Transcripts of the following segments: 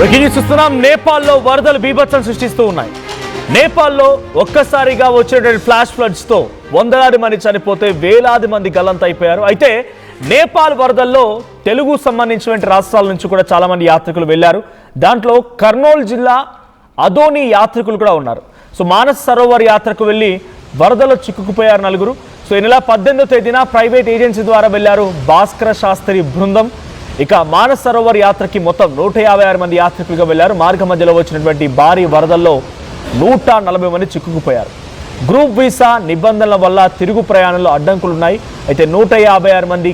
చూస్తున్నాం నేపాల్లో వరదలు బీభత్సం సృష్టిస్తూ ఉన్నాయి. నేపాల్లో ఒక్కసారిగా వచ్చేటువంటి ఫ్లాష్ ఫ్లడ్స్ తో వందలాది మంది చనిపోతే వేలాది మంది గల్లంతైపోయారు. అయితే నేపాల్ వరదల్లో తెలుగు సంబంధించిన రాష్ట్రాల నుంచి కూడా చాలా మంది యాత్రికులు వెళ్లారు. దాంట్లో కర్నూలు జిల్లా అదోని యాత్రికులు కూడా ఉన్నారు. సో మానస్ సరోవర్ యాత్రకు వెళ్లి వరదలో చిక్కుకుపోయారు నలుగురు. సో ఈ నెల 18వ తేదీన ప్రైవేట్ ఏజెన్సీ ద్వారా వెళ్లారు భాస్కర శాస్త్రి బృందం. ఇక మానస్ సరోవర్ యాత్రకి మొత్తం 156 మంది యాత్రికులుగా వెళ్లారు. మార్గ మధ్యలో వచ్చినటువంటి భారీ వరదల్లో 140 మంది చిక్కుకుపోయారు. గ్రూప్ వీసా నిబంధనల వల్ల తిరుగు ప్రయాణంలో అడ్డంకులున్నాయి. అయితే 156 మంది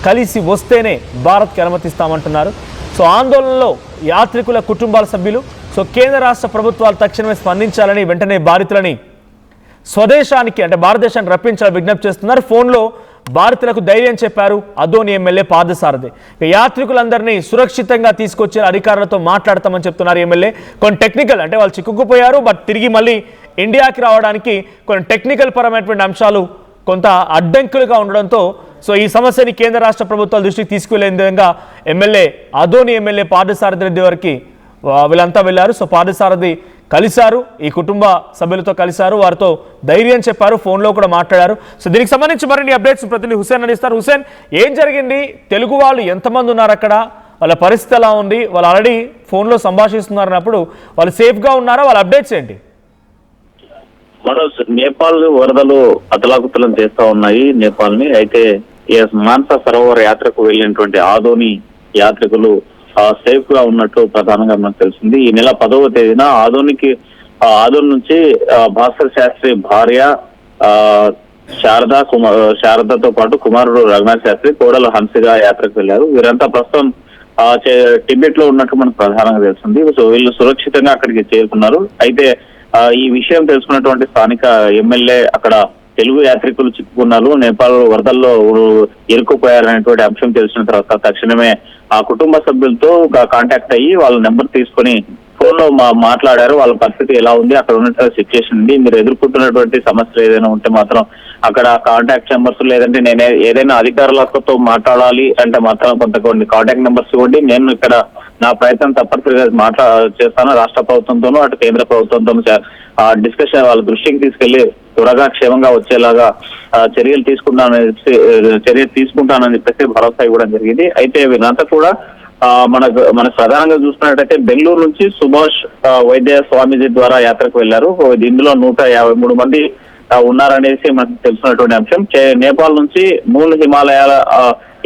కలిసి వస్తేనే భారత్కి అనుమతిస్తామంటున్నారు. సో ఆందోళనలో యాత్రికుల కుటుంబాల సభ్యులు సో కేంద్ర రాష్ట్ర ప్రభుత్వాలు తక్షణమే స్పందించాలని వెంటనే బాధితులని స్వదేశానికి అంటే భారతదేశానికి రప్పించాలని విజ్ఞప్తి చేస్తున్నారు. ఫోన్లో భారతీయులకు ధైర్యం చెప్పారు అదోని ఎమ్మెల్యే పార్థసారథి. యాత్రికులందరినీ సురక్షితంగా తీసుకొచ్చి అధికారులతో మాట్లాడతామని చెప్తున్నారు ఎమ్మెల్యే. కొన్ని టెక్నికల్ అంటే వాళ్ళు చిక్కుకుపోయారు, బట్ తిరిగి మళ్ళీ ఇండియాకి రావడానికి కొన్ని టెక్నికల్ పరమైనటువంటి అంశాలు కొంత అడ్డంకులుగా ఉండడంతో సో ఈ సమస్యని కేంద్ర రాష్ట్ర ప్రభుత్వాల దృష్టికి తీసుకువెళ్లే విధంగా అదోని ఎమ్మెల్యే పార్థసారథి రెడ్డి వారికి వీళ్ళంతా వెళ్ళారు. సో పార్థసారథి కలిశారు, ఈ కుటుంబ సభ్యులతో కలిశారు, వారితో ధైర్యం చెప్పారు, ఫోన్లో కూడా మాట్లాడారు. సో దీనికి సంబంధించి మరిన్ని అప్డేట్స్ ప్రతినిధి హుసేన్ అందిస్తారు. హుసేన్, ఏం జరిగింది? తెలుగు వాళ్ళు ఎంతమంది ఉన్నారు అక్కడ? వాళ్ళ పరిస్థితి ఎలా ఉంది? వాళ్ళు ఆల్రెడీ ఫోన్లో సంభాషిస్తున్నారన్నప్పుడు వాళ్ళు సేఫ్గా ఉన్నారా? వాళ్ళ అప్డేట్స్ ఏంటి? మనోజ్, నేపాల్ వరదలు అతలాకుతలం చేస్తా ఉన్నాయి నేపాల్ ని. అయితే మానస సరోవర్ యాత్రకు వెళ్ళినటువంటి ఆదోని యాత్రికులు సేఫ్ గా ఉన్నట్టు ప్రధానంగా మనకు తెలిసింది. ఈ నెల 10వ తేదీన ఆదోని నుంచి భాస్కర్ శాస్త్రి భార్య శారదతో పాటు కుమారుడు రఘునాథ్ శాస్త్రి, కోడలు హన్సిగా యాత్రకు వెళ్లారు. వీరంతా ప్రస్తుతం టిబెట్ లో ఉన్నట్టు మనకు ప్రధానంగా తెలిసింది. సో వీళ్ళు సురక్షితంగా అక్కడికి చేరుకున్నారు. అయితే ఈ విషయం తెలుసుకున్నటువంటి స్థానిక ఎమ్మెల్యే అక్కడ తెలుగు యాత్రికులు చిక్కుకున్నారు, నేపాల్ వరదల్లో ఇరుక్కుపోయారనేటువంటి అంశం తెలిసిన తర్వాత తక్షణమే ఆ కుటుంబ సభ్యులతో కాంటాక్ట్ అయ్యి వాళ్ళ నెంబర్ తీసుకొని ఫోన్ లో మాట్లాడారు. వాళ్ళ పరిస్థితి ఎలా ఉంది, అక్కడ ఉన్నటువంటి సిచ్యుయేషన్ ఉంది, మీరు ఎదుర్కొంటున్నటువంటి సమస్యలు ఏదైనా ఉంటే మాత్రం అక్కడ కాంటాక్ట్ నెంబర్స్, లేదంటే నేను ఏదైనా అధికారులతో మాట్లాడాలి అంటే మాత్రం కొన్ని కాంటాక్ట్ నెంబర్స్ ఇవ్వండి, నేను ఇక్కడ నా ప్రయత్నం తప్పనిసరిగా చేస్తాను, రాష్ట్ర ప్రభుత్వంతోనూ అటు కేంద్ర ప్రభుత్వంతోనూ డిస్కషన్ వాళ్ళ దృష్టికి తీసుకెళ్లి త్వరగా క్షేమంగా వచ్చేలాగా చర్యలు తీసుకుంటానని చెప్పేసి భరోసా ఇవ్వడం జరిగింది. అయితే వీళ్ళంతా కూడా మనకు ప్రధానంగా చూస్తున్నట్టయితే బెంగళూరు నుంచి సుభాష్ వైద్య స్వామీజీ ద్వారా యాత్రకు వెళ్లారు. ఇందులో 153 మంది ఉన్నారనేసి మనకు తెలిసినటువంటి అంశం. నేపాల్ నుంచి మూన్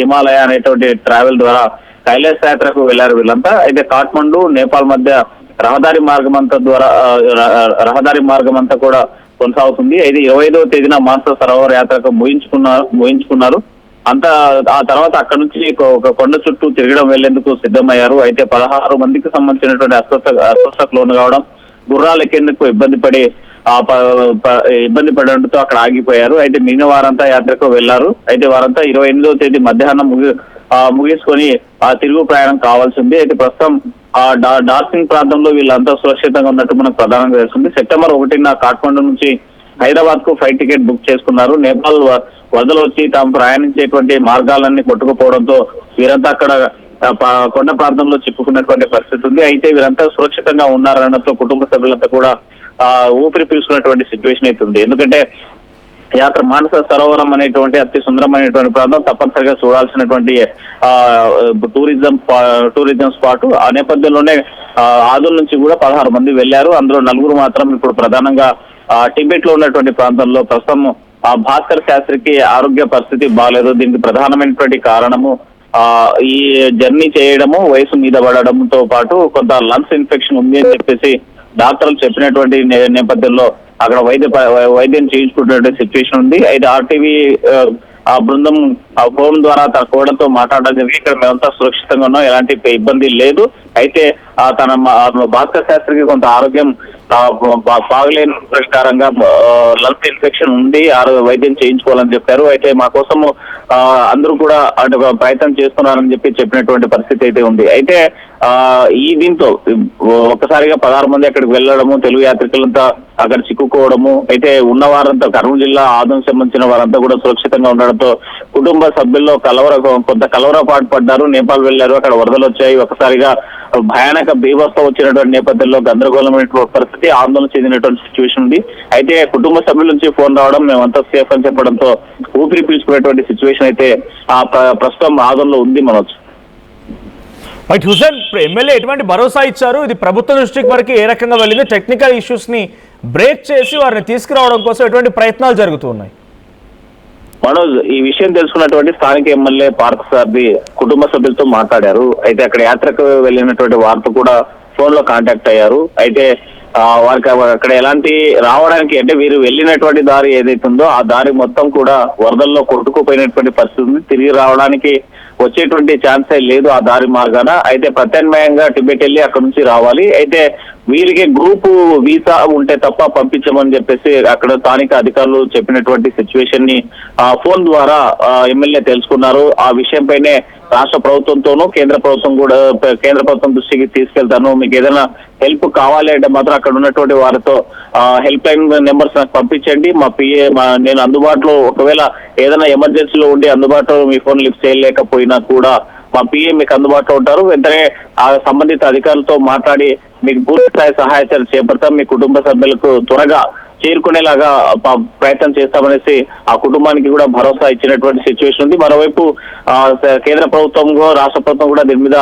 హిమాలయ అనేటువంటి ట్రావెల్ ద్వారా కైలాస యాత్రకు వెళ్లారు వీళ్ళంతా. అయితే కాఠ్మండు నేపాల్ మధ్య రహదారి మార్గం అంతా కూడా కొనసాగుతుంది. అయితే 25వ తేదీన మానస సరోవర్ యాత్రకు ముగించుకున్నారు. ఆ తర్వాత అక్కడ నుంచి ఒక కొండ చుట్టూ తిరగడం వెళ్లేందుకు సిద్ధమయ్యారు. అయితే 16 మందికి సంబంధించినటువంటి అస్వస్థకు లోను కావడం, గుర్రాలు ఎక్కేందుకు ఇబ్బంది పడడంతో అక్కడ ఆగిపోయారు. అయితే మిగిలిన వారంతా యాత్రకు వెళ్లారు. అయితే వారంతా 28వ తేదీ మధ్యాహ్నం ముగించుకొని తిరుగు ప్రయాణం కావాల్సింది. అయితే ప్రస్తుతం డార్సింగ్ ప్రాంతంలో వీళ్ళంతా సురక్షితంగా ఉన్నట్టు మనకు ప్రధానంగా తెలుస్తుంది. సెప్టెంబర్ 1న కాఠ్మండు నుంచి హైదరాబాద్ కు ఫ్లైట్ టికెట్ బుక్ చేసుకున్నారు. నేపాల్ వరదలు వచ్చి తాము ప్రయాణించేటువంటి మార్గాలన్నీ కొట్టుకుపోవడంతో వీరంతా అక్కడ కొండ ప్రాంతంలో చిక్కుకున్నటువంటి పరిస్థితి ఉంది. అయితే వీరంతా సురక్షితంగా ఉన్నారన్నతో కుటుంబ సభ్యులంతా కూడా ఊపిరి పీల్చుకున్నటువంటి సిచ్యువేషన్ అయితే ఉంది. ఎందుకంటే యాత్ర మానస సరోవరం అనేటువంటి అతి సుందరమైనటువంటి ప్రాంతం, తప్పనిసరిగా చూడాల్సినటువంటి టూరిజం స్పాట్. ఆ నేపథ్యంలోనే ఆదోని నుంచి కూడా 16 మంది వెళ్లారు. అందులో 4 మాత్రం ఇప్పుడు ప్రధానంగా టిబెట్ లో ఉన్నటువంటి ప్రాంతంలో ప్రస్తుతం భాస్కర్ శాస్త్రికి ఆరోగ్య పరిస్థితి బాగాలేదు. దీనికి ప్రధానమైనటువంటి కారణము ఈ జర్నీ చేయడము, వయసు మీద పడడంతో పాటు కొంత లంగ్స్ ఇన్ఫెక్షన్ ఉంది అని చెప్పేసి డాక్టర్లు చెప్పినటువంటి నేపథ్యంలో అక్కడ వైద్యం చేయించుకున్నటువంటి సిచ్యువేషన్ ఉంది. అయితే ఆర్టీవీ ఆ బృందం ఫోన్ ద్వారా తన కోడలతో మాట్లాడడం జరిగింది. ఇక్కడ మేమంతా సురక్షితంగా ఉన్నాం, ఎలాంటి ఇబ్బంది లేదు. అయితే తన భాస్కర్ శాస్త్రికి కొంత ఆరోగ్యం బాగలేని ప్రకారంగా లంగ్స్ ఇన్ఫెక్షన్ ఉంది, వైద్యం చేయించుకోవాలని చెప్పారు. అయితే మా కోసం అందరూ కూడా ప్రయత్నం చేస్తున్నారని చెప్పినటువంటి పరిస్థితి అయితే ఉంది. అయితే దీంతో ఒక్కసారిగా 16 మంది అక్కడికి వెళ్ళడము, తెలుగు యాత్రికులంతా అక్కడ చిక్కుకోవడము, అయితే ఉన్న వారంతా కర్నూలు జిల్లా ఆదోని సంబంధించిన వారంతా కూడా సురక్షితంగా ఉండడంతో కుటుంబ సభ్యుల్లో కొంత కలవరపాటు పడ్డారు. నేపాల్ వెళ్లారు, అక్కడ వరదలు వచ్చాయి. ఒకసారిగా భయానక బీభత్సం వచ్చినటువంటి నేపథ్యంలో గందరగోళమైనటువంటి పరిస్థితి, ఆందోళన చెందినటువంటి సిచ్యువేషన్ ఉంది. అయితే కుటుంబ సభ్యుల నుంచి ఫోన్ రావడం, మేమంతా సేఫ్ అని చెప్పడంతో ఊపిరి పీల్చుకునేటువంటి సిచ్యువేషన్ అయితే ప్రస్తుతం ఆందోళనలో ఉంది మనోజ్. రైట్ హుసేన్, ఎమ్మెల్యే ఎటువంటి భరోసా ఇచ్చారు? ఇది ప్రభుత్వ దృష్టికి వరకు ఏ రకంగా వెళ్ళింది? టెక్నికల్ ఇష్యూస్ ని బ్రేక్ చేసి వారిని తీసుకురావడం కోసం ఎటువంటి ప్రయత్నాలు జరుగుతున్నాయి? మనోజ్, ఈ విషయం తెలుసుకున్నటువంటి స్థానిక ఎమ్మెల్యే పార్థసారథి కుటుంబ సభ్యులతో మాట్లాడారు. అయితే అక్కడ యాత్రకు వెళ్ళినటువంటి వారితో కూడా ఫోన్ లో కాంటాక్ట్ అయ్యారు. అయితే వారికి అక్కడ ఎలాంటి రావడానికి, అంటే వీరు వెళ్ళినటువంటి దారి ఏదైతే ఉందో ఆ దారి మొత్తం కూడా వరదల్లో కొట్టుకుపోయినటువంటి పరిస్థితి ఉంది. తిరిగి రావడానికి వచ్చేటువంటి ఛాన్సే లేదు ఆ దారి మార్గాన. అయితే ప్రత్యామ్నాయంగా టిబెట్ వెళ్ళి అక్కడ నుంచి రావాలి. అయితే వీరికి గ్రూపు వీసా ఉంటే తప్ప పంపించమని చెప్పేసి అక్కడ స్థానిక అధికారులు చెప్పినటువంటి సిచ్యువేషన్ ని ఫోన్ ద్వారా ఎమ్మెల్యే తెలుసుకున్నారు. ఆ విషయంపైనే రాష్ట్ర ప్రభుత్వంతోనూ కేంద్ర ప్రభుత్వం దృష్టికి తీసుకెళ్తాను, మీకు ఏదైనా హెల్ప్ కావాలి అంటే మాత్రం అక్కడ ఉన్నటువంటి వారితో హెల్ప్ లైన్ నెంబర్స్ నాకు పంపించండి, మా పిఏ నేను అందుబాటులో, ఒకవేళ ఏదైనా ఎమర్జెన్సీలో ఉండి అందుబాటులో మీ ఫోన్ లిఫ్ట్ చేయలేకపోయినా కూడా మా పిఏ మీకు అందుబాటులో ఉంటారు. వెంటనే ఆ సంబంధిత అధికారులతో మాట్లాడి మీకు పూర్తి స్థాయి సహాయతలు చేపడతాం, మీ కుటుంబ సభ్యులకు త్వరగా చేరుకునేలాగా ప్రయత్నం చేస్తామనేసి ఆ కుటుంబానికి కూడా భరోసా ఇచ్చినటువంటి సిచ్యువేషన్ ఉంది. మరోవైపు కేంద్ర ప్రభుత్వం, రాష్ట్ర ప్రభుత్వం కూడా దీని మీద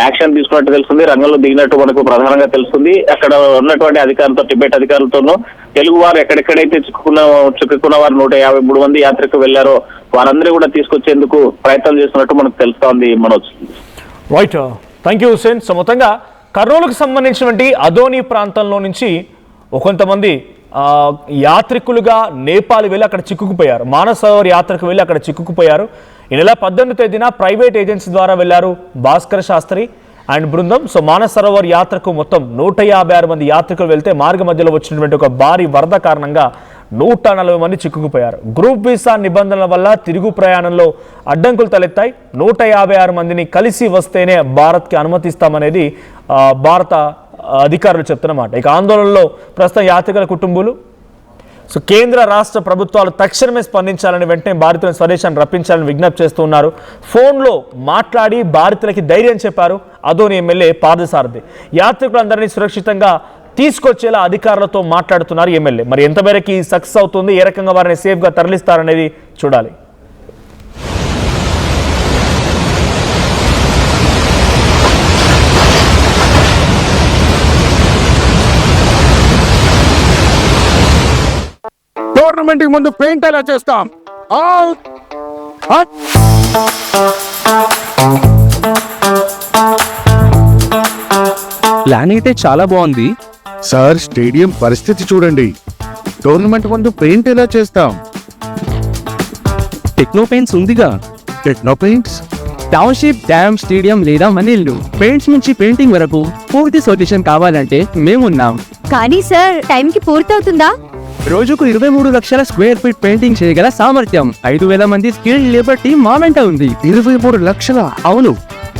యాక్షన్ తీసుకున్నట్టు తెలుస్తుంది, రంగంలో దిగినట్టు మనకు ప్రధానంగా తెలుస్తుంది. అక్కడ ఉన్నటువంటి అధికారులతో, టిబెట్ అధికారులతోనూ తెలుగు వారు ఎక్కడెక్కడైతే చిక్కుకున్న వారు 153 మంది యాత్రకు వెళ్లారో వారందరూ కూడా తీసుకొచ్చేందుకు ప్రయత్నం చేస్తున్నట్టు మనకు తెలుస్తోంది Manoj. Right, thank you Hussain. So మొత్తంగా కర్నూలుకు సంబంధించినటువంటి అదోని ప్రాంతంలో నుంచి కొంతమంది యాత్రికులుగా నేపాల్ వెళ్ళి అక్కడ చిక్కుకుపోయారు. మానసరోవర్ యాత్రకు వెళ్ళి అక్కడ చిక్కుకుపోయారు. ఈ నెల 18వ తేదీన ప్రైవేట్ ఏజెన్సీ ద్వారా వెళ్లారు భాస్కర్ శాస్త్రి అండ్ బృందం. సో మానసరోవర్ యాత్రకు మొత్తం 156 మంది యాత్రికులు వెళ్తే మార్గ మధ్యలో వచ్చినటువంటి ఒక భారీ వరద కారణంగా 140 మంది చిక్కుకుపోయారు. గ్రూప్ వీసా నిబంధనల వల్ల తిరుగు ప్రయాణంలో అడ్డంకులు తలెత్తాయి. 156 మందిని కలిసి వస్తేనే భారత్కి అనుమతిస్తామనేది భారత అధికారులు చెప్తున్నమాట. ఇక ఆందోళనలో ప్రస్తుతం యాత్రికుల కుటుంబాలు. సో కేంద్ర రాష్ట్ర ప్రభుత్వాలు తక్షణమే స్పందించాలని, వెంటనే బాధితులను స్వదేశాన్ని రప్పించాలని విజ్ఞప్తి చేస్తున్నారు. ఫోన్లో మాట్లాడి బాధితులకి ధైర్యం చెప్పారు అదోని ఎమ్మెల్యే పార్థసారథి. యాత్రికులందరినీ సురక్షితంగా తీసుకొచ్చేలా అధికారులతో మాట్లాడుతున్నారు ఎమ్మెల్యే. మరి ఎంత మేరకు సక్సెస్ అవుతుంది, ఏ రకంగా వారిని సేఫ్గా తరలిస్తారనేది చూడాలి. టోర్నమెంట్ ముందు పెయింట్ ఎలా చేస్తాం? ప్లాన్ అయితే చాలా బాగుంది సార్, స్టేడియం పరిస్థితి చూడండి. టోర్నమెంట్ ముందు పెయింట్ ఎలా చేస్తాం? టెక్నో పెయింట్స్ ఉందిగా. Techno paints, township, dam, stadium లేదా మనీళ్ళు, పెయింట్స్ నుంచి పెయింటింగ్ వరకు పూర్తి సొల్యూషన్ కావాలంటే మేమున్నాం. కానీ సార్, టైంకి పూర్తవుతుందా? రోజుకు 23 లక్షల స్క్వేర్ ఫీట్ పెయింటింగ్ చేయగల సామర్థ్యం, 5,000 మంది స్కిల్డ్ లేబర్ టీం మా వెంట ఉంది. 23 లక్షల? అవును,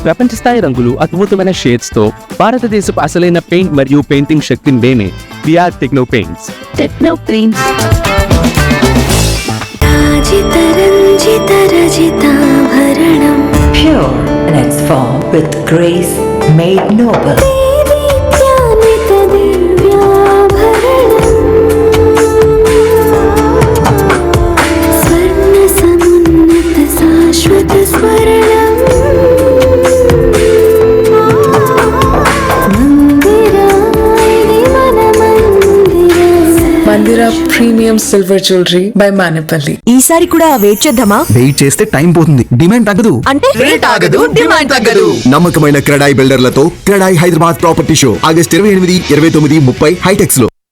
ప్రపంచ స్థాయి రంగులు, అద్భుతమైన షేడ్స్ తో భారతదేశపు అసలైన పెయింట్ మరియు పెయింటింగ్ శక్తిని నేనే BR techno paints. Techno paints pure in its form with grace made noble. Mandira Premium Silver Jewelry by Manipali. ఈసారి కూడా వెయిట్ చేద్దామా? వెయిట్ చేస్తే టైం పోతుంది, డిమాండ్ తగ్గదు. అంటే రేట్ ఆగదు, డిమాండ్ తగ్గదు. నమ్మకమైన క్రెడాయి బిల్డర్లతో CREDAI Hyderabad property show August 28, 29, 30 HITEX లో.